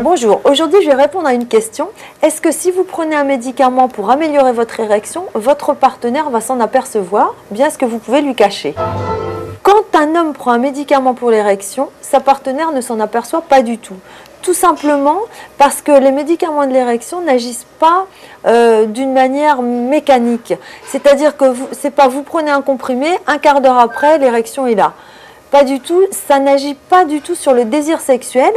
Bonjour, aujourd'hui je vais répondre à une question. Est-ce que si vous prenez un médicament pour améliorer votre érection, votre partenaire va s'en apercevoir? Bien, est-ce que vous pouvez lui cacher? Quand un homme prend un médicament pour l'érection, sa partenaire ne s'en aperçoit pas du tout. Tout simplement parce que les médicaments de l'érection n'agissent pas d'une manière mécanique. C'est-à-dire que c'est pas vous prenez un comprimé, un quart d'heure après, l'érection est là. Pas du tout, ça n'agit pas du tout sur le désir sexuel,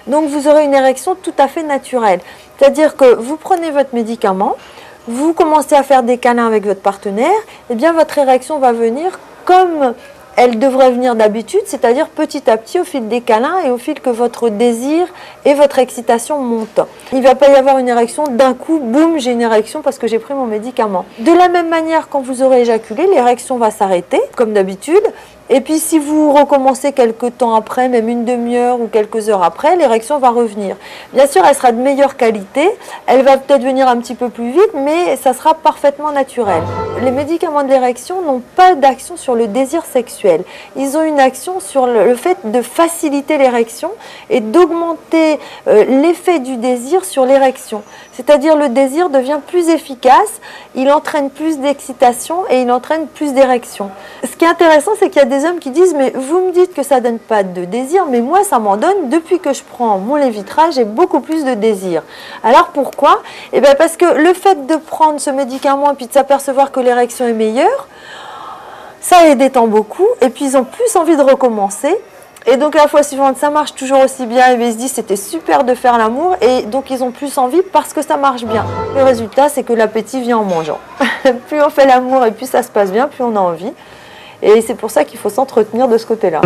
donc vous aurez une érection tout à fait naturelle. C'est-à-dire que vous prenez votre médicament, vous commencez à faire des câlins avec votre partenaire, et bien votre érection va venir comme elle devrait venir d'habitude, c'est-à-dire petit à petit au fil des câlins et au fil que votre désir et votre excitation montent. Il ne va pas y avoir une érection d'un coup, boum, j'ai une érection parce que j'ai pris mon médicament. De la même manière, quand vous aurez éjaculé, l'érection va s'arrêter, comme d'habitude. Et puis si vous recommencez quelques temps après, même une demi-heure ou quelques heures après, l'érection va revenir. Bien sûr, elle sera de meilleure qualité, elle va peut-être venir un petit peu plus vite, mais ça sera parfaitement naturel. Les médicaments de l'érection n'ont pas d'action sur le désir sexuel. Ils ont une action sur le fait de faciliter l'érection et d'augmenter l'effet du désir sur l'érection. C'est-à-dire le désir devient plus efficace, il entraîne plus d'excitation et il entraîne plus d'érection. Ce qui est intéressant, c'est qu'il y a des hommes qui disent « mais vous me dites que ça ne donne pas de désir, mais moi ça m'en donne, depuis que je prends mon Levitra, j'ai beaucoup plus de désir ». Alors pourquoi? Eh bien parce que le fait de prendre ce médicament et puis de s'apercevoir que l'érection est meilleure, ça les détend beaucoup et puis ils ont plus envie de recommencer. Et donc la fois suivante, ça marche toujours aussi bien, et bien ils se disent c'était super de faire l'amour, et donc ils ont plus envie parce que ça marche bien. Le résultat, c'est que l'appétit vient en mangeant. Plus on fait l'amour et plus ça se passe bien, plus on a envie. Et c'est pour ça qu'il faut s'entretenir de ce côté-là.